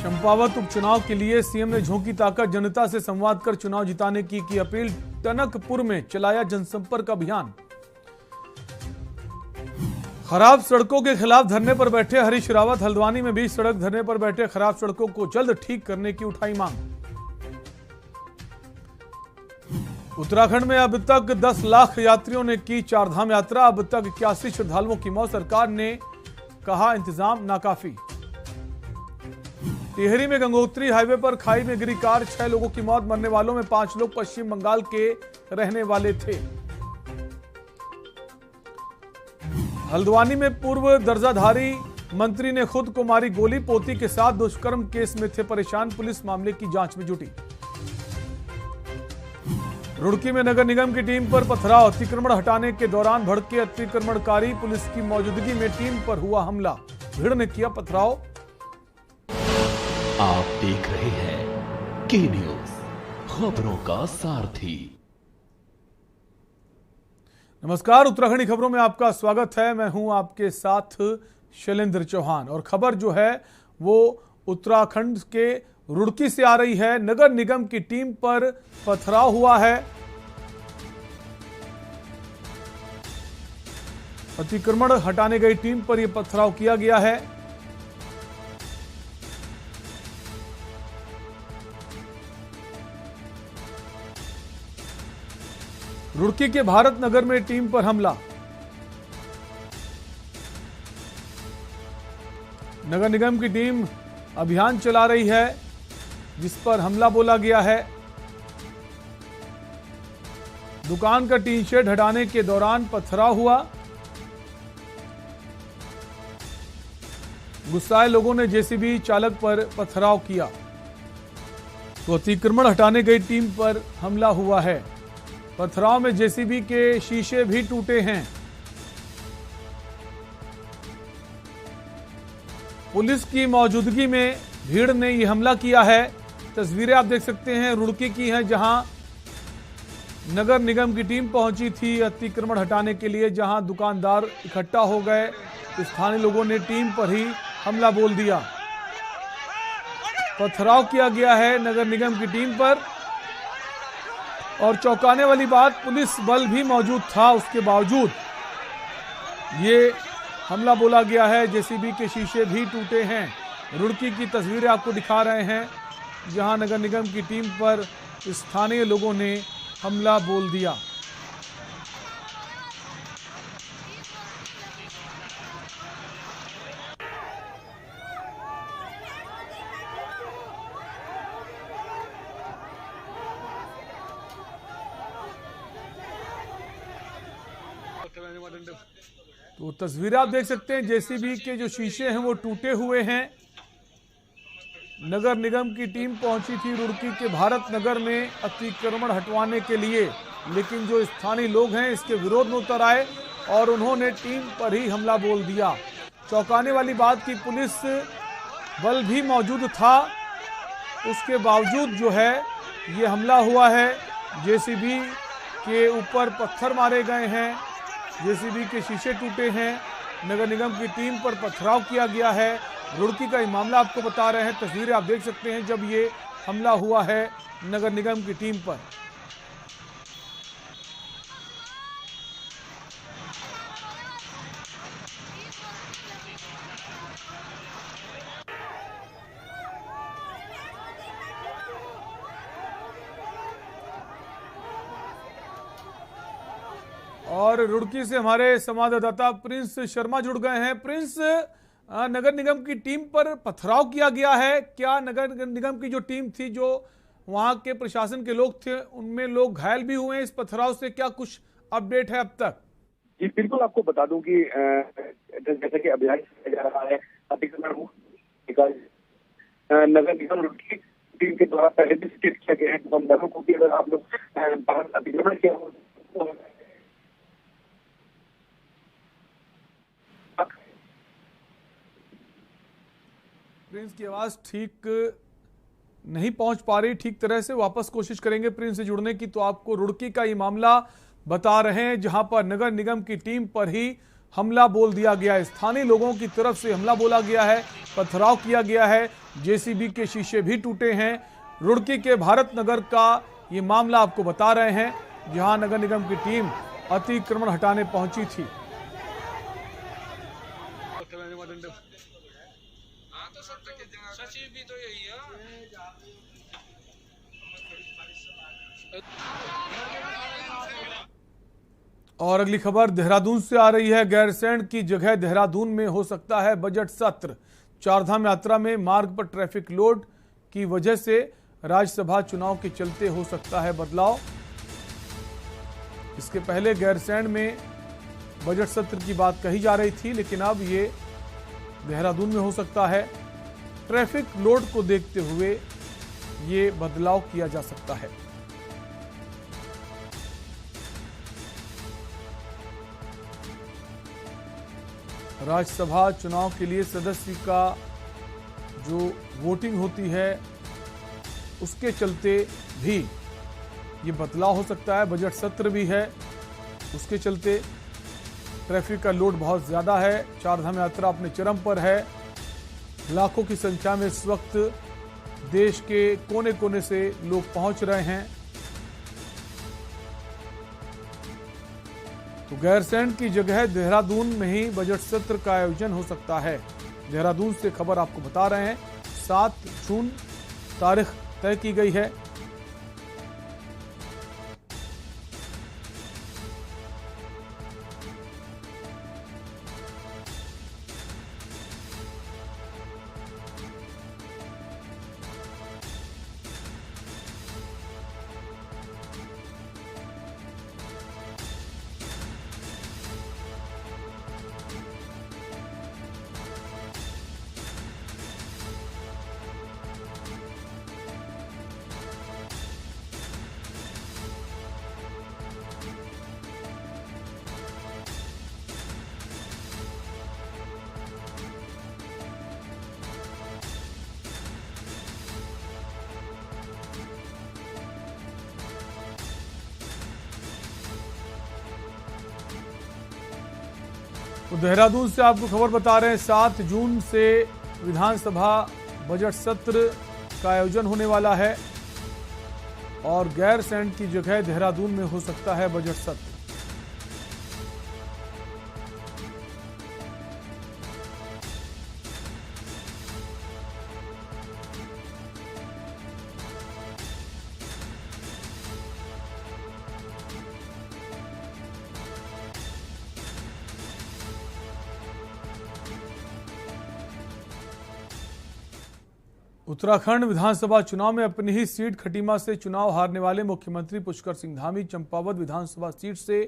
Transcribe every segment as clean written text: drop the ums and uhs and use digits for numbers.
चंपावत उपचुनाव के लिए सीएम ने झोंकी ताकत, जनता से संवाद कर चुनाव जिताने की अपील। टनकपुर में चलाया जनसंपर्क अभियान। खराब सड़कों के खिलाफ धरने पर बैठे हरीश रावत। हल्द्वानी में भी सड़क धरने पर बैठे खराब सड़कों को जल्द ठीक करने की उठाई मांग। उत्तराखंड में अब तक 10 लाख यात्रियों ने की चारधाम यात्रा। अब तक 81 श्रद्धालुओं की मौत। सरकार ने कहा इंतजाम नाकाफी। टिहरी में गंगोत्री हाईवे पर खाई में गिरी कार, 6 लोगों की मौत। मरने वालों में 5 लोग पश्चिम बंगाल के रहने वाले थे। हल्द्वानी में पूर्व दर्जाधारी मंत्री ने खुद को मारी गोली। पोती के साथ दुष्कर्म केस में थे परेशान। पुलिस मामले की जांच में जुटी। रुड़की में नगर निगम की टीम पर पथराव। अतिक्रमण हटाने के दौरान भड़के अतिक्रमणकारी। पुलिस की मौजूदगी में टीम पर हुआ हमला। भीड़ ने किया पथराव। आप देख रहे हैं के न्यूज, खबरों का सारथी। नमस्कार, उत्तराखंडी खबरों में आपका स्वागत है। मैं हूं आपके साथ शैलेंद्र चौहान। और खबर जो है वो उत्तराखंड के रुड़की से आ रही है। नगर निगम की टीम पर पथराव हुआ है। अतिक्रमण हटाने गई टीम पर यह पथराव किया गया है। रुड़की के भारत नगर में टीम पर हमला। नगर निगम की टीम अभियान चला रही है जिस पर हमला बोला गया है। दुकान का टीन शेड हटाने के दौरान पथराव हुआ। गुस्साए लोगों ने जेसीबी चालक पर पथराव किया तो अतिक्रमण हटाने गई टीम पर हमला हुआ है। पथराव में जेसीबी के शीशे भी टूटे हैं। पुलिस की मौजूदगी में भीड़ ने यह हमला किया है। तस्वीरें आप देख सकते हैं रुड़की की हैं, जहां नगर निगम की टीम पहुंची थी अतिक्रमण हटाने के लिए, जहां दुकानदार इकट्ठा हो गए। स्थानीय लोगों ने टीम पर ही हमला बोल दिया। पथराव किया गया है नगर निगम की टीम पर। और चौंकाने वाली बात, पुलिस बल भी मौजूद था, उसके बावजूद ये हमला बोला गया है। जेसीबी के शीशे भी टूटे हैं। रुड़की की तस्वीरें आपको दिखा रहे हैं जहां नगर निगम की टीम पर स्थानीय लोगों ने हमला बोल दिया। तो तस्वीरें आप देख सकते हैं, जेसीबी के जो शीशे हैं वो टूटे हुए हैं। नगर निगम की टीम पहुंची थी रुड़की के भारत नगर में अतिक्रमण हटवाने के लिए, लेकिन जो स्थानीय लोग हैं इसके विरोध में उतर आए और उन्होंने टीम पर ही हमला बोल दिया। चौंकाने वाली बात कि पुलिस बल भी मौजूद था, उसके बावजूद जो है ये हमला हुआ है। जेसीबी के ऊपर पत्थर मारे गए हैं, जेसीबी के शीशे टूटे हैं। नगर निगम की टीम पर पथराव किया गया है। रुड़की का ये मामला आपको बता रहे हैं। तस्वीरें आप देख सकते हैं जब ये हमला हुआ है नगर निगम की टीम पर। और रुड़की से हमारे संवाददाता प्रिंस शर्मा जुड़ गए हैं। प्रिंस, नगर निगम की टीम पर पथराव किया गया है। क्या नगर निगम की जो टीम थी, जो वहां के प्रशासन के लोग थे, उनमें लोग घायल भी हुए हैं इस पथराव से? क्या कुछ अपडेट है अब तक? जी बिल्कुल, आपको बता दूं कि जैसे कि अभियान चलाया जा रहा है अतिक्रमण नगर निगम रुड़की टीम के द्वारा पहले भी सूचित किया गया है दुकानदारों को कि अगर आप लोग बाहर अतिक्रमण किया हो तो प्रिंस की आवाज ठीक नहीं पहुंच पा रही ठीक तरह से। वापस कोशिश करेंगे प्रिंस से जुड़ने की। तो आपको रुड़की का ये मामला बता रहे हैं जहां पर नगर निगम की टीम पर ही हमला बोल दिया गया है। स्थानीय लोगों की तरफ से हमला बोला गया है, पथराव किया गया है, जेसीबी के शीशे भी टूटे हैं। रुड़की के भारत नगर का ये मामला आपको बता रहे हैं, जहां नगर निगम की टीम अतिक्रमण हटाने पहुंची थी। और अगली खबर देहरादून से आ रही है। गैरसैंण की जगह देहरादून में हो सकता है बजट सत्र। चारधाम यात्रा में मार्ग पर ट्रैफिक लोड की वजह से राज्यसभा चुनाव के चलते हो सकता है बदलाव। इसके पहले गैरसैंण में बजट सत्र की बात कही जा रही थी, लेकिन अब ये देहरादून में हो सकता है। ट्रैफिक लोड को देखते हुए ये बदलाव किया जा सकता है। राज्यसभा चुनाव के लिए सदस्य का जो वोटिंग होती है उसके चलते भी ये बदलाव हो सकता है। बजट सत्र भी है, उसके चलते ट्रैफिक का लोड बहुत ज़्यादा है। चारधाम यात्रा अपने चरम पर है। लाखों की संख्या में इस वक्त देश के कोने कोने से लोग पहुंच रहे हैं। तो गैरसैंण की जगह देहरादून में ही बजट सत्र का आयोजन हो सकता है। देहरादून से खबर आपको बता रहे हैं। 7 जून तारीख तय की गई है। तो देहरादून से आपको खबर बता रहे हैं। 7 जून से विधानसभा बजट सत्र का आयोजन होने वाला है और गैरसैंण की जगह देहरादून में हो सकता है बजट सत्र। उत्तराखंड विधानसभा चुनाव में अपनी ही सीट खटीमा से चुनाव हारने वाले मुख्यमंत्री पुष्कर सिंह धामी चंपावत विधानसभा सीट से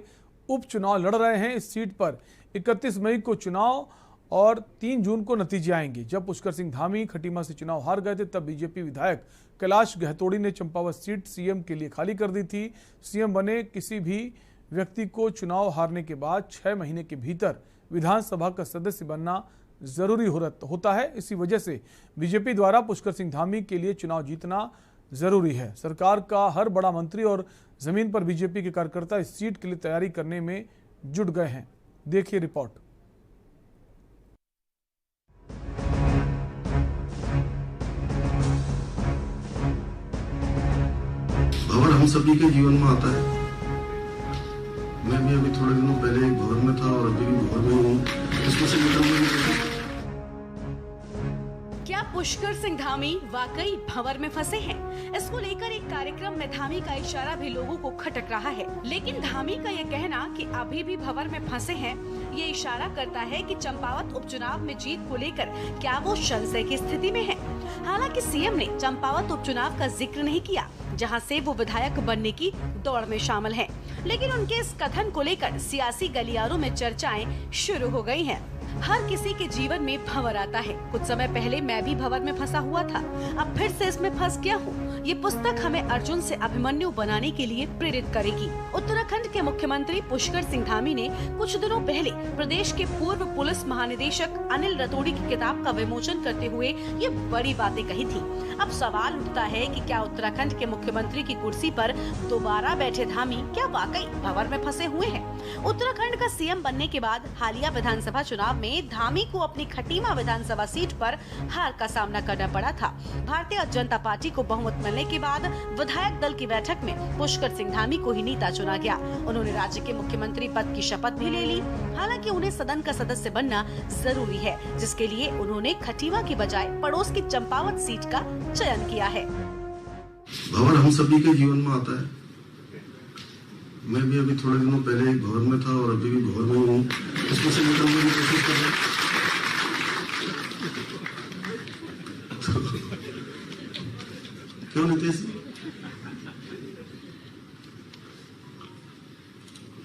उपचुनाव लड़ रहे हैं। इस सीट पर 31 मई को चुनाव और 3 जून को नतीजे आएंगे। जब पुष्कर सिंह धामी खटीमा से चुनाव हार गए थे, तब बीजेपी विधायक कैलाश गहतोड़ी ने चंपावत सीट सीएम के लिए खाली कर दी थी। सीएम बने किसी भी व्यक्ति को चुनाव हारने के बाद 6 महीने के भीतर विधानसभा का सदस्य बनना जरूरी होता है। इसी वजह से बीजेपी द्वारा पुष्कर सिंह धामी के लिए चुनाव जीतना जरूरी है। सरकार का हर बड़ा मंत्री और जमीन पर बीजेपी के कार्यकर्ता इस सीट के लिए तैयारी करने में जुट गए हैं। देखिए रिपोर्ट। भवन हम सभी के जीवन में आता है। मैं भी अभी थोड़े दिनों पहले एक भवन में था और अभी भी भवन में हूँ। इसमें से निकलने क्या पुष्कर सिंह धामी वाकई भंवर में फंसे हैं? इसको लेकर एक कार्यक्रम में धामी का इशारा भी लोगों को खटक रहा है। लेकिन धामी का ये कहना कि अभी भी भंवर में फंसे हैं, ये इशारा करता है कि चंपावत उपचुनाव में जीत को लेकर क्या वो संशय की स्थिति में है। हालांकि सीएम ने चंपावत उपचुनाव का जिक्र नहीं किया, जहां से वो विधायक बनने की दौड़ में शामिल हैं। लेकिन उनके इस कथन को लेकर सियासी गलियारों में चर्चाएं शुरू हो गई हैं। हर किसी के जीवन में भंवर आता है। कुछ समय पहले मैं भी भंवर में फंसा हुआ था, अब फिर से इसमें फंस गया हूँ। ये पुस्तक हमें अर्जुन से अभिमन्यु बनाने के लिए प्रेरित करेगी। उत्तराखंड के मुख्यमंत्री पुष्कर सिंह धामी ने कुछ दिनों पहले प्रदेश के पूर्व पुलिस महानिदेशक अनिल रतूड़ी की किताब का विमोचन करते हुए ये बड़ी बातें कही थी। अब सवाल उठता है कि क्या उत्तराखंड के मुख्यमंत्री की कुर्सी पर दोबारा बैठे धामी क्या वाकई भंवर में फंसे हुए हैं? उत्तराखंड का सीएम बनने के बाद हालिया विधानसभा चुनाव में धामी को अपनी खटीमा विधानसभा सीट पर हार का सामना करना पड़ा था। भारतीय जनता पार्टी को बहुमत मिलने के बाद विधायक दल की बैठक में पुष्कर सिंह धामी को ही नेता चुना गया। उन्होंने राज्य के मुख्यमंत्री पद की शपथ भी ले ली। हालांकि उन्हें सदन का सदस्य बनना जरूरी है, जिसके लिए उन्होंने खटीमा की बजाय पड़ोस की चंपावत सीट का चयन किया है। भंवर हम सभी के जीवन में आता है। मैं भी अभी थोड़े दिनों पहले एक भंवर में था और अभी भी भंवर में हूँ। उसमें से निकलने की कोशिश कर रहा हूँ। क्यों नितेश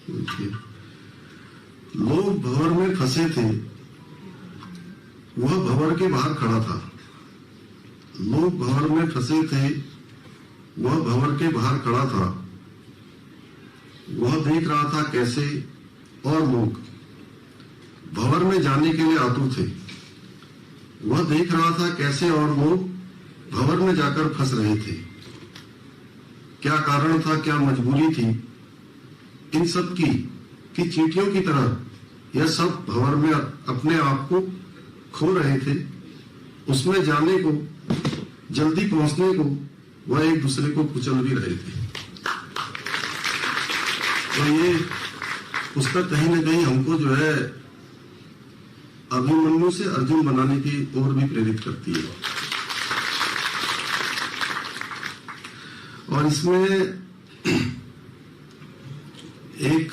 जी? लोग भंवर में फंसे थे, वह भंवर के बाहर खड़ा था। लोग भंवर में फंसे थे, वह भंवर के बाहर खड़ा था। वह देख रहा था कैसे और लोग भंवर में जाने के लिए आतुर थे। वह देख रहा था कैसे और लोग भंवर में जाकर फंस रहे थे। क्या कारण था, क्या मजबूरी थी इन सब की कि चींटियों की तरह यह सब भंवर में अपने आप को खो रहे थे। उसमें जाने को, जल्दी पहुंचने को वह एक दूसरे को कुचल भी रहे थे। तो ये पुस्तक कहीं न कहीं हमको जो है अभिमन्यु से अर्जुन बनाने की ओर भी प्रेरित करती है। और इसमें एक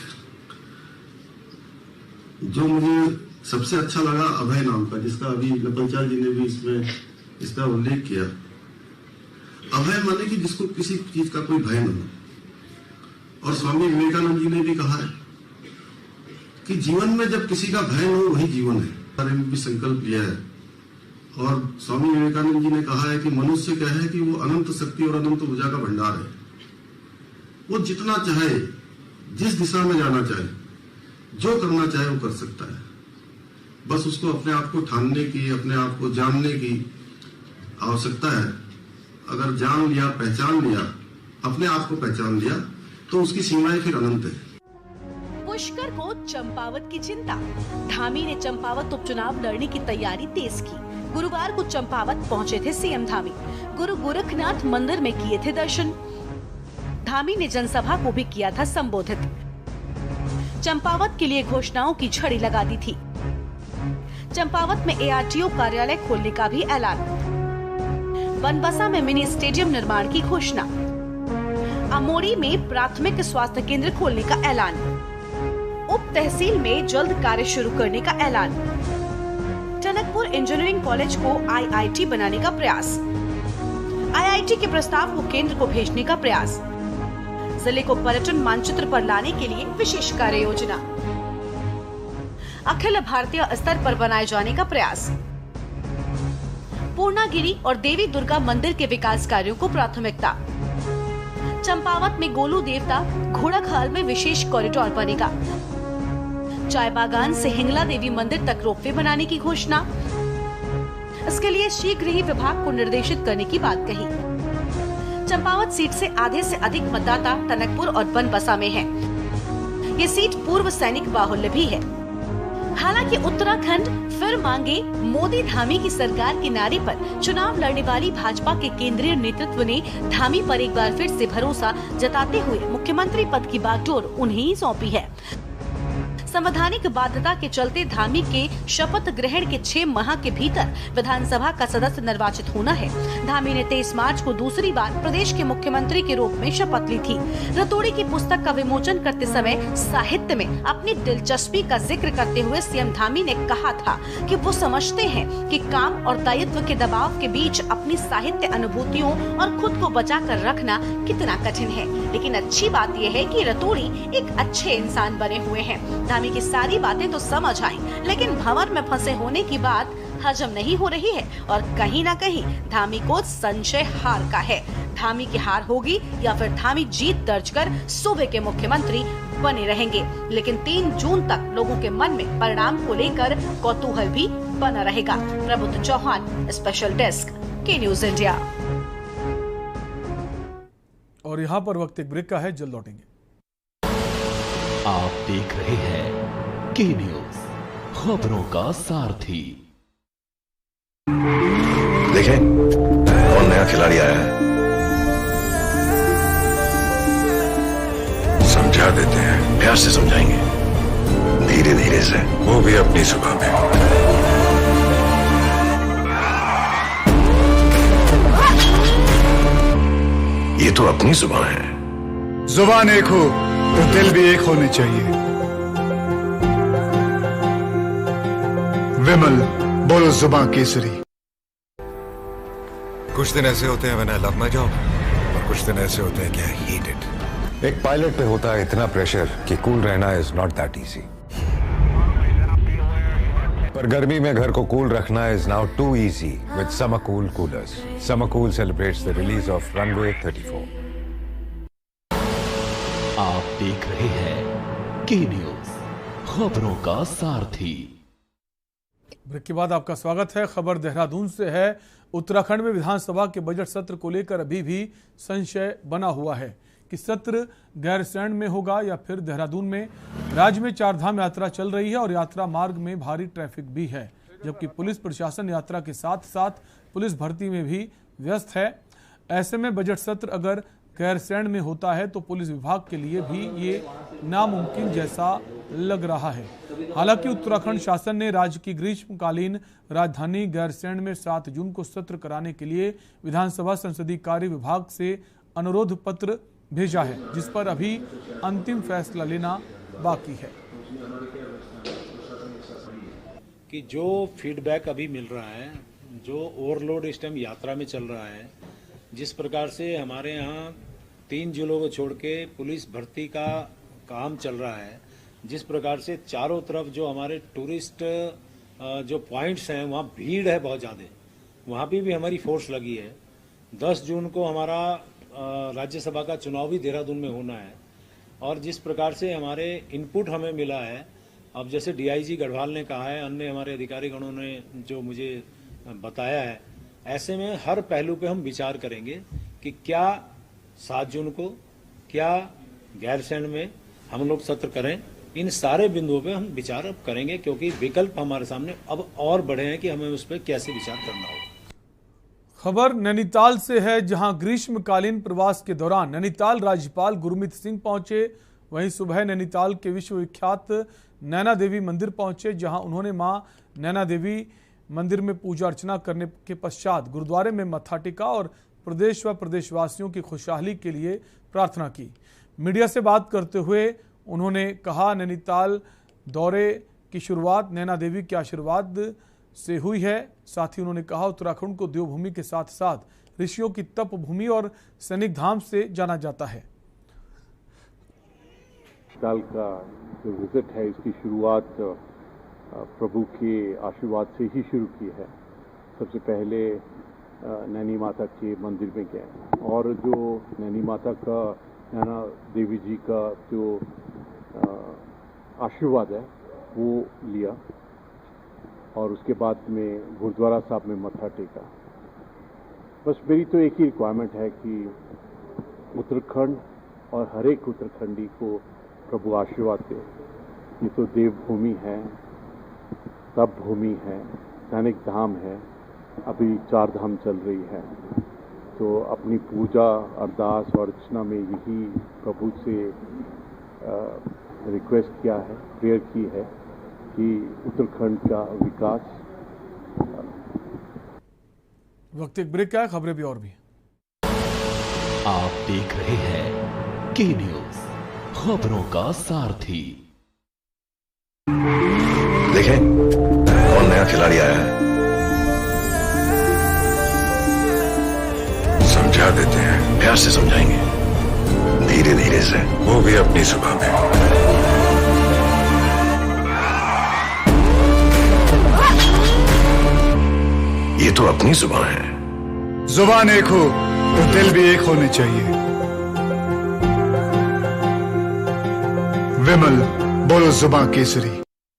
जो मुझे सबसे अच्छा लगा अभय नाम का, जिसका अभी लपनचाल जी ने भी इसमें इसका उल्लेख किया। अभय माने कि जिसको किसी चीज का कोई भय न हो। और स्वामी विवेकानंद जी ने भी कहा है कि जीवन में जब किसी का भय न हो वही जीवन है। बारे में भी संकल्प लिया है। और स्वामी विवेकानंद जी ने कहा है कि मनुष्य क्या है कि वो अनंत शक्ति और अनंत ऊर्जा का भंडार है। वो जितना चाहे, जिस दिशा में जाना चाहे, जो करना चाहे वो कर सकता है। बस उसको अपने आप को ठानने की, अपने आप को जानने की आवश्यकता है। अगर जान लिया, पहचान लिया, अपने आप को पहचान लिया, तो उसकी सीमाएं फिर अनंत है। पुष्कर को चंपावत की चिंता। धामी ने चंपावत उपचुनाव लड़ने की तैयारी तेज की। गुरुवार को चंपावत पहुंचे थे सीएम धामी। गुरु गोरखनाथ मंदिर में किए थे दर्शन। धामी ने जनसभा को भी किया था संबोधित। चंपावत के लिए घोषणाओं की झड़ी लगा दी थी। चंपावत में ARTO कार्यालय खोलने का भी ऐलान। बनबसा में मिनी स्टेडियम निर्माण की घोषणा। अमोरी में प्राथमिक स्वास्थ्य केंद्र खोलने का ऐलान। उप तहसील में जल्द कार्य शुरू करने का ऐलान। टनकपुर इंजीनियरिंग कॉलेज को IIT बनाने का प्रयास। IIT के प्रस्ताव को केंद्र को भेजने का प्रयास। जिले को पर्यटन मानचित्र पर लाने के लिए विशेष कार्य योजना। अखिल भारतीय स्तर पर बनाए जाने का प्रयास। पूर्णागिरी और देवी दुर्गा मंदिर के विकास कार्यों को प्राथमिकता। चंपावत में गोलू देवता घोड़ाखाल में विशेष कॉरिडोर बनेगा। चाय बागान से हिंगला देवी मंदिर तक रोपवे बनाने की घोषणा। इसके लिए शीघ्र ही विभाग को निर्देशित करने की बात कही। चंपावत सीट से आधे से अधिक मतदाता टनकपुर और बनबसा में हैं। ये सीट पूर्व सैनिक बाहुल्य भी है। हालांकि उत्तराखंड फिर मांगे मोदी धामी की सरकार की नारे पर चुनाव लड़ने वाली भाजपा के केंद्रीय नेतृत्व ने धामी पर एक बार फिर से भरोसा जताते हुए मुख्यमंत्री पद की बागडोर उन्हें ही सौंपी है। संवैधानिक बाध्यता के चलते धामी के शपथ ग्रहण के 6 माह के भीतर विधानसभा का सदस्य निर्वाचित होना है। धामी ने 23 मार्च को दूसरी बार प्रदेश के मुख्यमंत्री के रूप में शपथ ली थी। रतूड़ी की पुस्तक का विमोचन करते समय साहित्य में अपनी दिलचस्पी का जिक्र करते हुए सीएम धामी ने कहा था कि वो समझते हैं कि काम और दायित्व के दबाव के बीच अपनी साहित्य अनुभूतियों और खुद को बचा कर रखना कितना कठिन है। लेकिन अच्छी बात यह है कि रतूड़ी एक अच्छे इंसान बने हुए हैं। धामी की सारी बातें तो समझ आई, लेकिन भंवर में फंसे होने की बात हजम नहीं हो रही है और कहीं ना कहीं धामी को संशय हार का है। धामी की हार होगी या फिर धामी जीत दर्ज कर सूबे के मुख्यमंत्री बने रहेंगे। लेकिन 3 जून तक लोगों के मन में परिणाम को लेकर कौतूहल भी बना रहेगा। प्रबुद्ध चौहान, स्पेशल डेस्क, के न्यूज इंडिया। और यहाँ पर वक्त एक ब्रेक का है, जल्द लौटेंगे। आप देख रहे हैं के न्यूज, खबरों का सारथी। देखें कौन नया खिलाड़ी आया है, समझा देते हैं। प्यार से समझाएंगे, धीरे धीरे से, वो भी अपनी सुबह में। ये तो अपनी सुबह है। जुबान एक हो तो दिल भी एक होने चाहिए। विमल, बोलो जुबान केसरी। कुछ दिन ऐसे होते हैं when I love my job, और कुछ दिन ऐसे होते हैं कि I hate it। एक पायलट पे होता है इतना प्रेशर कि कूल रहना इज नॉट दैट इजी। पर गर्मी में घर को कूल रखना is now too easy with Summer Cool coolers. Summer Cool celebrates the release of Runway 34। आप देख रहे हैं के न्यूज, खबरों का सारथी। ब्रेक के बाद आपका स्वागत है। खबर देहरादून से है। उत्तराखंड में विधानसभा के बजट सत्र को लेकर अभी भी संशय बना हुआ है कि सत्र गैरसैंण में होगा या फिर देहरादून में। राज्य में 4 धाम यात्रा चल रही है और यात्रा मार्ग में भारी ट्रैफिक भी है, जबकि पुलिस प्रशासन यात्रा के साथ साथ पुलिस भर्ती में भी व्यस्त है। ऐसे में बजट सत्र अगर गैरसैंण में होता है तो पुलिस विभाग के लिए भी ये नामुमकिन जैसा लग रहा है। हालांकि उत्तराखंड शासन ने राज्य की ग्रीष्मकालीन राजधानी गैरसैंण में 7 जून को सत्र कराने के लिए विधानसभा संसदीय कार्य विभाग से अनुरोध पत्र भेजा है, जिस पर अभी अंतिम फैसला लेना बाकी है। कि जो फीडबैक अभी मिल रहा है, जो ओवरलोड इस टाइम यात्रा में चल रहा है, जिस प्रकार से हमारे यहाँ 3 जिलों को छोड़ के पुलिस भर्ती का काम चल रहा है, जिस प्रकार से चारों तरफ जो हमारे टूरिस्ट जो पॉइंट्स हैं वहाँ भीड़ है बहुत ज़्यादा, वहाँ भी हमारी फोर्स लगी है। 10 जून को हमारा राज्यसभा का चुनाव भी देहरादून में होना है और जिस प्रकार से हमारे इनपुट हमें मिला है, अब जैसे डीआईजी गढ़वाल ने कहा है, अन्य हमारे अधिकारीगणों ने जो मुझे बताया है, ऐसे में हर पहलू पे हम विचार करेंगे कि क्या 7 जून को, क्या गैरसैंण में हम लोग सत्र करें। इन सारे बिंदुओं पे हम विचार अब करेंगे, क्योंकि विकल्प हमारे सामने अब और बढ़े हैं कि हमें उस पर कैसे विचार करना होगा। खबर नैनीताल से है, जहां ग्रीष्मकालीन प्रवास के दौरान नैनीताल राज्यपाल गुरमीत सिंह पहुंचे। वहीं सुबह नैनीताल के विश्वविख्यात नैना देवी मंदिर पहुंचे, जहां उन्होंने मां नैना देवी मंदिर में पूजा अर्चना करने के पश्चात गुरुद्वारे में मत्था टेका और प्रदेश व प्रदेशवासियों की खुशहाली के लिए प्रार्थना की। मीडिया से बात करते हुए उन्होंने कहा, नैनीताल दौरे की शुरुआत नैना देवी के आशीर्वाद से हुई है। साथ ही उन्होंने कहा, उत्तराखंड को देवभूमि के साथ साथ ऋषियों की तप भूमि और सैनिक धाम से जाना जाता है। साल का जो विजिट है, इसकी शुरुआत प्रभु के आशीर्वाद से ही शुरू की है। सबसे पहले नैनी माता के मंदिर में गए और जो नैनी माता का, नैना देवी जी का जो आशीर्वाद है वो लिया और उसके बाद में गुरुद्वारा साहब में मत्था टेका। बस मेरी तो एक ही रिक्वायरमेंट है कि उत्तराखंड और हर एक उत्तराखंडी को प्रभु आशीर्वाद दे। ये तो देवभूमि है, तप भूमि है, सैनिक धाम है, अभी 4 धाम चल रही है। तो अपनी पूजा, अरदास और अर्चना में यही प्रभु से रिक्वेस्ट किया है, प्रेयर की है कि उत्तराखंड का विकास। वक्त एक ब्रेक का है, खबरें भी और भी। आप देख रहे हैं के न्यूज, खबरों का सारथी। देखें कौन नया खिलाड़ी आया है, समझा देते हैं। प्यार से समझाएंगे, धीरे धीरे से, वो भी अपनी सुबह में। ये तो अपनी सुबह है। जुबान एक हो तो दिल भी एक होने चाहिए। विमल, बोलो जुबान केसरी।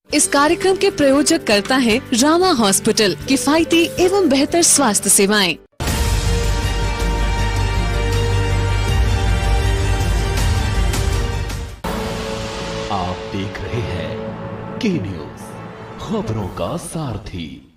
इस कार्यक्रम के प्रायोजक करता है रामा हॉस्पिटल, किफायती एवं बेहतर स्वास्थ्य सेवाएं। आप देख रहे हैं के न्यूज, खबरों का सारथी।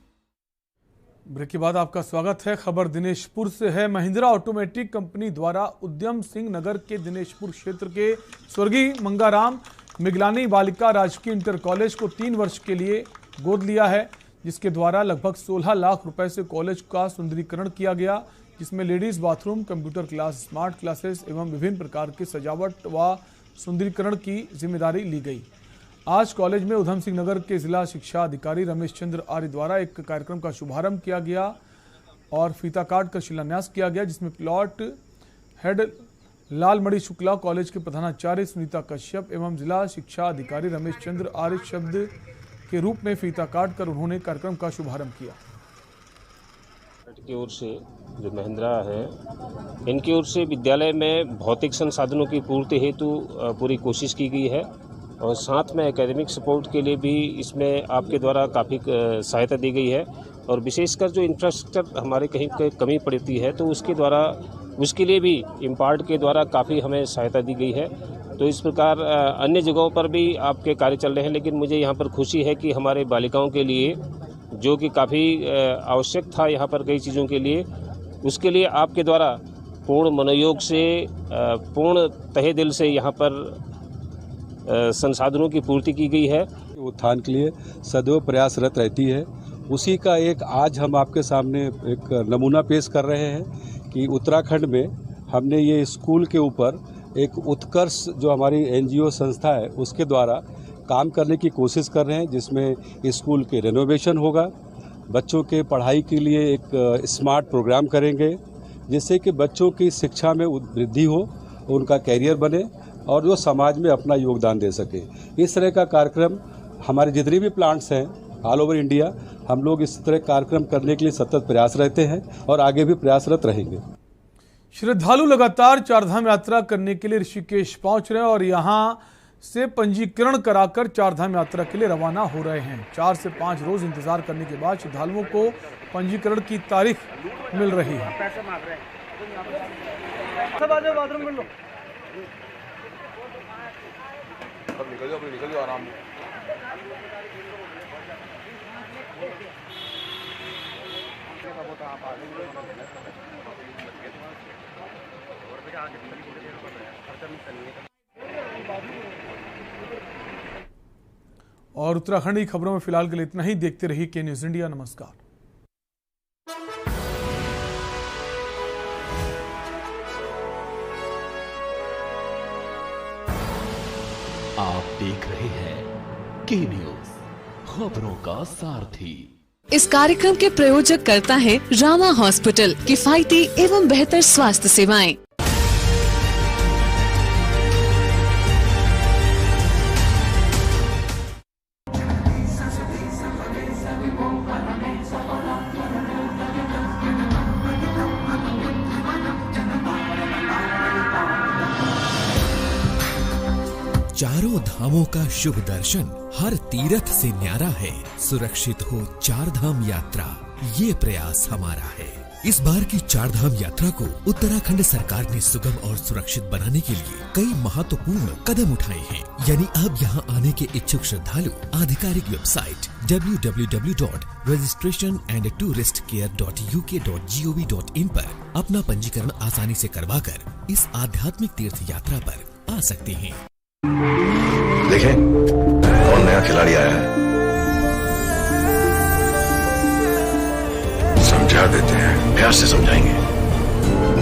ब्रेक के बाद आपका स्वागत है। खबर दिनेशपुर से है। महिंद्रा ऑटोमेटिक कंपनी द्वारा उद्यम सिंह नगर के दिनेशपुर क्षेत्र के स्वर्गीय मंगाराम मिगलानी बालिका राजकीय इंटर कॉलेज को 3 वर्ष के लिए गोद लिया है, जिसके द्वारा लगभग 16 लाख रुपए से कॉलेज का सुंदरीकरण किया गया, जिसमें ladies bathroom, computer class, smart classes एवं विभिन्न प्रकार की सजावट व सुंदरीकरण की जिम्मेदारी ली गई। आज कॉलेज में उधम सिंह नगर के जिला शिक्षा अधिकारी रमेश चंद्र आर्य द्वारा एक कार्यक्रम का शुभारंभ किया गया और फीता काट कर शिलान्यास किया गया, जिसमें plot head Lalmani Shukla, college के प्रधानाचार्य सुनीता कश्यप एवं जिला शिक्षा अधिकारी रमेश चंद्र आर्य शब्द के रूप में फीता काट कर उन्होंने कार्यक्रम का शुभारंभ किया। की ओर से जो महिंद्रा है, इनकी ओर से विद्यालय में भौतिक संसाधनों की पूर्ति हेतु पूरी कोशिश की गई है और साथ में एकेडमिक सपोर्ट के लिए भी इसमें आपके द्वारा काफ़ी सहायता दी गई है और विशेषकर जो इंफ्रास्ट्रक्चर हमारे कहीं कमी पड़ती है तो उसके लिए भी इम्पार्ट के द्वारा काफ़ी हमें सहायता दी गई है। तो इस प्रकार अन्य जगहों पर भी आपके कार्य चल रहे हैं, लेकिन मुझे यहाँ पर खुशी है कि हमारे बालिकाओं के लिए जो कि काफ़ी आवश्यक था यहाँ पर कई चीज़ों के लिए, उसके लिए आपके द्वारा पूर्ण मनोयोग से, पूर्ण तहे दिल से यहाँ पर संसाधनों की पूर्ति की गई है। उत्थान के लिए सदैव प्रयासरत रहती है। उसी का एक आज हम आपके सामने एक नमूना पेश कर रहे हैं कि उत्तराखंड में हमने ये स्कूल के ऊपर एक उत्कर्ष जो हमारी एनजीओ संस्था है उसके द्वारा काम करने की कोशिश कर रहे हैं, जिसमें स्कूल के रेनोवेशन होगा, बच्चों के पढ़ाई के लिए एक स्मार्ट प्रोग्राम करेंगे जिससे कि बच्चों की शिक्षा में वृद्धि हो, उनका कैरियर बने और वो समाज में अपना योगदान दे सके। इस तरह का कार्यक्रम हमारे जितने भी प्लांट्स हैं ऑल ओवर इंडिया, हम लोग इस तरह कार्यक्रम करने के लिए सतत प्रयास रहते हैं और आगे भी प्रयासरत रहेंगे। श्रद्धालु लगातार चारधाम यात्रा करने के लिए ऋषिकेश पहुंच रहे हैं और यहां से पंजीकरण कराकर चारधाम यात्रा के लिए रवाना हो रहे हैं। 4 से 5 रोज इंतजार करने के बाद श्रद्धालुओं को पंजीकरण की तारीख मिल रही है। निकल जाओ आराम। और उत्तराखंड की खबरों में फिलहाल के लिए इतना ही। देखते रहिए के न्यूज इंडिया। नमस्कार। आप देख रहे हैं के न्यूज, खबरों का सारथी। इस कार्यक्रम के प्रायोजक करता है रामा हॉस्पिटल, किफायती एवं बेहतर स्वास्थ्य सेवाएं। चारों धामों का शुभ दर्शन हर तीर्थ से न्यारा है। सुरक्षित हो चारधाम यात्रा, ये प्रयास हमारा है। इस बार की चारधाम यात्रा को उत्तराखंड सरकार ने सुगम और सुरक्षित बनाने के लिए कई महत्वपूर्ण कदम उठाए हैं। यानी अब यहाँ आने के इच्छुक श्रद्धालु आधिकारिक वेबसाइट www.registrationandtouristcare.uk.gov.in पर अपना पंजीकरण आसानी से करवाकर इस आध्यात्मिक तीर्थ यात्रा पर आ सकते हैं। देखें कौन नया खिलाड़ी आया है, समझा देते हैं, प्यार से समझाएंगे,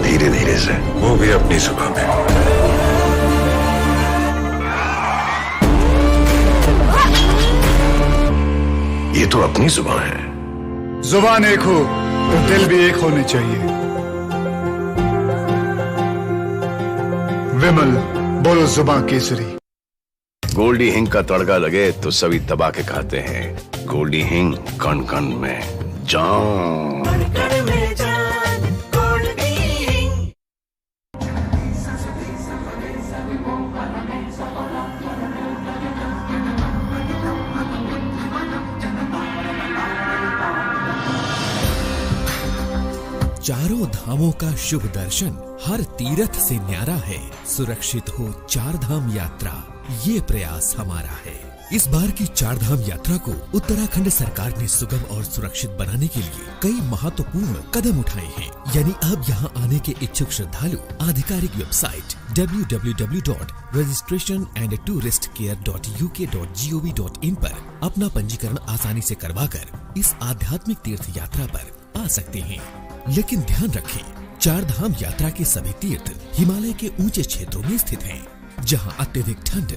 धीरे धीरे से, वो भी अपनी सुबह में। ये तो अपनी जुबान है। जुबान एक हो तो दिल भी एक होने चाहिए। विमल, बोलो जुबान केसरी। गोल्डी हिंग का तड़का लगे तो सभी दबा के खाते हैं। गोल्डी हिंग, कण कण में जान। चारों धामों का शुभ दर्शन हर तीर्थ से न्यारा है। सुरक्षित हो चार धाम यात्रा, ये प्रयास हमारा है। इस बार की चार धाम यात्रा को उत्तराखंड सरकार ने सुगम और सुरक्षित बनाने के लिए कई महत्वपूर्ण कदम उठाए हैं। यानी अब यहाँ आने के इच्छुक श्रद्धालु आधिकारिक वेबसाइट www.registrationandtouristcare.uk.gov.in पर अपना पंजीकरण आसानी से करवाकर इस आध्यात्मिक तीर्थ यात्रा पर आ सकते हैं। लेकिन ध्यान रखें, चार धाम यात्रा के सभी तीर्थ हिमालय के ऊंचे क्षेत्रों में स्थित हैं, जहां अत्यधिक ठंड